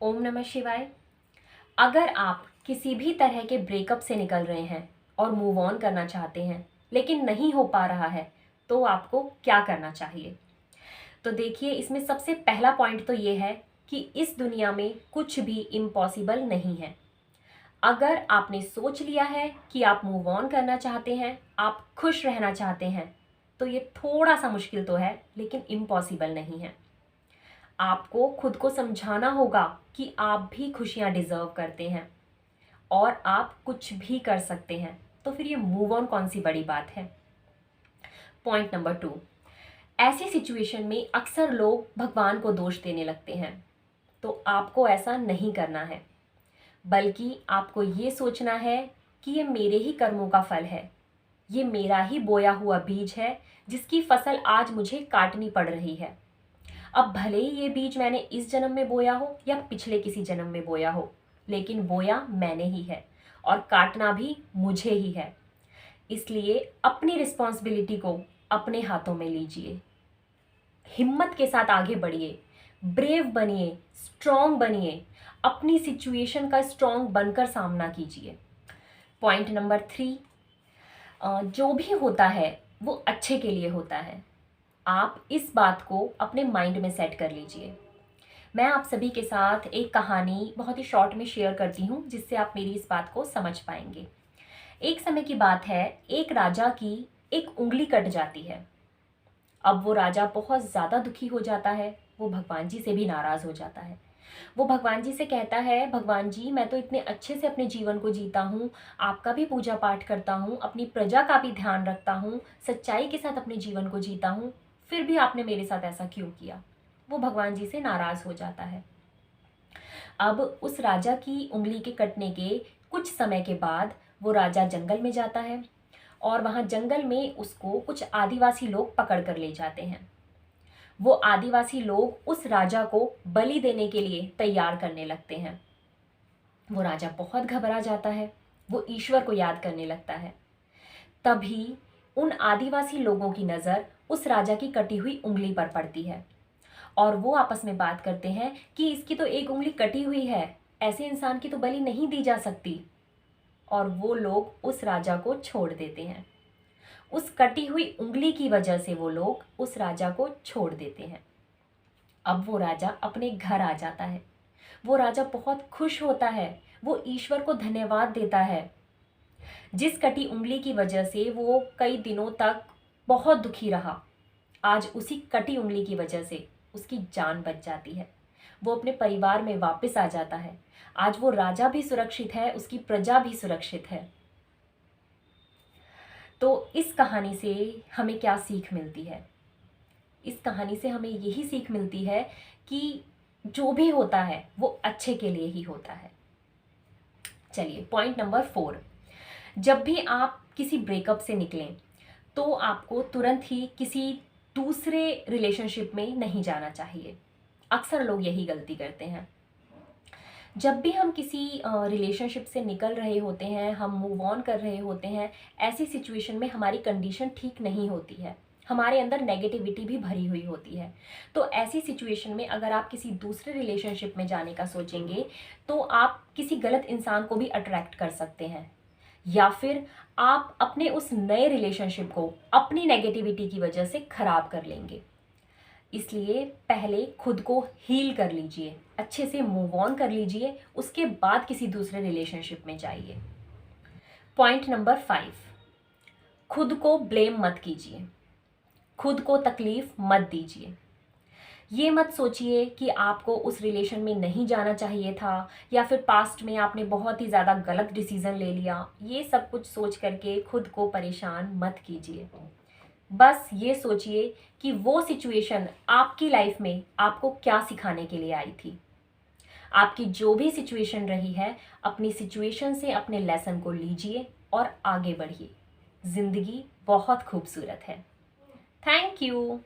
ओम नमः शिवाय। अगर आप किसी भी तरह के ब्रेकअप से निकल रहे हैं और मूव ऑन करना चाहते हैं लेकिन नहीं हो पा रहा है, तो आपको क्या करना चाहिए? तो देखिए, इसमें सबसे पहला पॉइंट तो ये है कि इस दुनिया में कुछ भी इम्पॉसिबल नहीं है। अगर आपने सोच लिया है कि आप मूव ऑन करना चाहते हैं, आप खुश रहना चाहते हैं, तो ये थोड़ा सा मुश्किल तो है लेकिन इम्पॉसिबल नहीं है। आपको खुद को समझाना होगा कि आप भी खुशियां डिजर्व करते हैं और आप कुछ भी कर सकते हैं। तो फिर ये मूव ऑन कौन सी बड़ी बात है। पॉइंट नंबर 2, ऐसी सिचुएशन में अक्सर लोग भगवान को दोष देने लगते हैं। तो आपको ऐसा नहीं करना है, बल्कि आपको ये सोचना है कि ये मेरे ही कर्मों का फल है, ये मेरा ही बोया हुआ बीज है जिसकी फसल आज मुझे काटनी पड़ रही है। अब भले ही ये बीज मैंने इस जन्म में बोया हो या पिछले किसी जन्म में बोया हो, लेकिन बोया मैंने ही है और काटना भी मुझे ही है। इसलिए अपनी रिस्पॉन्सिबिलिटी को अपने हाथों में लीजिए, हिम्मत के साथ आगे बढ़िए, ब्रेव बनिए, स्ट्रॉन्ग बनिए, अपनी सिचुएशन का स्ट्रॉन्ग बनकर सामना कीजिए। पॉइंट नंबर 3, जो भी होता है वो अच्छे के लिए होता है। आप इस बात को अपने माइंड में सेट कर लीजिए। मैं आप सभी के साथ एक कहानी बहुत ही शॉर्ट में शेयर करती हूँ, जिससे आप मेरी इस बात को समझ पाएंगे। एक समय की बात है, एक राजा की एक उंगली कट जाती है। अब वो राजा बहुत ज़्यादा दुखी हो जाता है, वो भगवान जी से भी नाराज़ हो जाता है। वो भगवान जी से कहता है, भगवान जी, मैं तो इतने अच्छे से अपने जीवन को जीता हूँ, आपका भी पूजा पाठ करता हूँ, अपनी प्रजा का भी ध्यान रखता हूँ, सच्चाई के साथ अपने जीवन को जीता हूँ, फिर भी आपने मेरे साथ ऐसा क्यों किया। वो भगवान जी से नाराज़ हो जाता है। अब उस राजा की उंगली के कटने के कुछ समय के बाद वो राजा जंगल में जाता है और वहाँ जंगल में उसको कुछ आदिवासी लोग पकड़ कर ले जाते हैं। वो आदिवासी लोग उस राजा को बलि देने के लिए तैयार करने लगते हैं। वो राजा बहुत घबरा जाता है, वो ईश्वर को याद करने लगता है। तभी उन आदिवासी लोगों की नज़र उस राजा की कटी हुई उंगली पर पड़ती है और वो आपस में बात करते हैं कि इसकी तो एक उंगली कटी हुई है, ऐसे इंसान की तो बलि नहीं दी जा सकती। और वो लोग उस राजा को छोड़ देते हैं। उस कटी हुई उंगली की वजह से वो लोग उस राजा को छोड़ देते हैं। अब वो राजा अपने घर आ जाता है। वो राजा बहुत खुश होता है, वो ईश्वर को धन्यवाद देता है। जिस कटी उंगली की वजह से वो कई दिनों तक बहुत दुखी रहा, आज उसी कटी उंगली की वजह से उसकी जान बच जाती है। वो अपने परिवार में वापस आ जाता है। आज वो राजा भी सुरक्षित है, उसकी प्रजा भी सुरक्षित है। तो इस कहानी से हमें क्या सीख मिलती है? इस कहानी से हमें यही सीख मिलती है कि जो भी होता है वो अच्छे के लिए ही होता है। चलिए, पॉइंट नंबर 4, जब भी आप किसी ब्रेकअप से निकलें तो आपको तुरंत ही किसी दूसरे रिलेशनशिप में नहीं जाना चाहिए। अक्सर लोग यही गलती करते हैं। जब भी हम किसी रिलेशनशिप से निकल रहे होते हैं, हम मूव ऑन कर रहे होते हैं, ऐसी सिचुएशन में हमारी कंडीशन ठीक नहीं होती है, हमारे अंदर नेगेटिविटी भी भरी हुई होती है। तो ऐसी सिचुएशन में अगर आप किसी दूसरे रिलेशनशिप में जाने का सोचेंगे तो आप किसी गलत इंसान को भी अट्रैक्ट कर सकते हैं, या फिर आप अपने उस नए रिलेशनशिप को अपनी नेगेटिविटी की वजह से खराब कर लेंगे। इसलिए पहले खुद को हील कर लीजिए, अच्छे से मूव ऑन कर लीजिए, उसके बाद किसी दूसरे रिलेशनशिप में जाइए। पॉइंट नंबर 5, खुद को ब्लेम मत कीजिए, खुद को तकलीफ मत दीजिए। ये मत सोचिए कि आपको उस रिलेशन में नहीं जाना चाहिए था, या फिर पास्ट में आपने बहुत ही ज़्यादा गलत डिसीज़न ले लिया। ये सब कुछ सोच करके खुद को परेशान मत कीजिए। बस ये सोचिए कि वो सिचुएशन आपकी लाइफ में आपको क्या सिखाने के लिए आई थी। आपकी जो भी सिचुएशन रही है, अपनी सिचुएशन से अपने लेसन को लीजिए और आगे बढ़िए। ज़िंदगी बहुत खूबसूरत है। Thank you.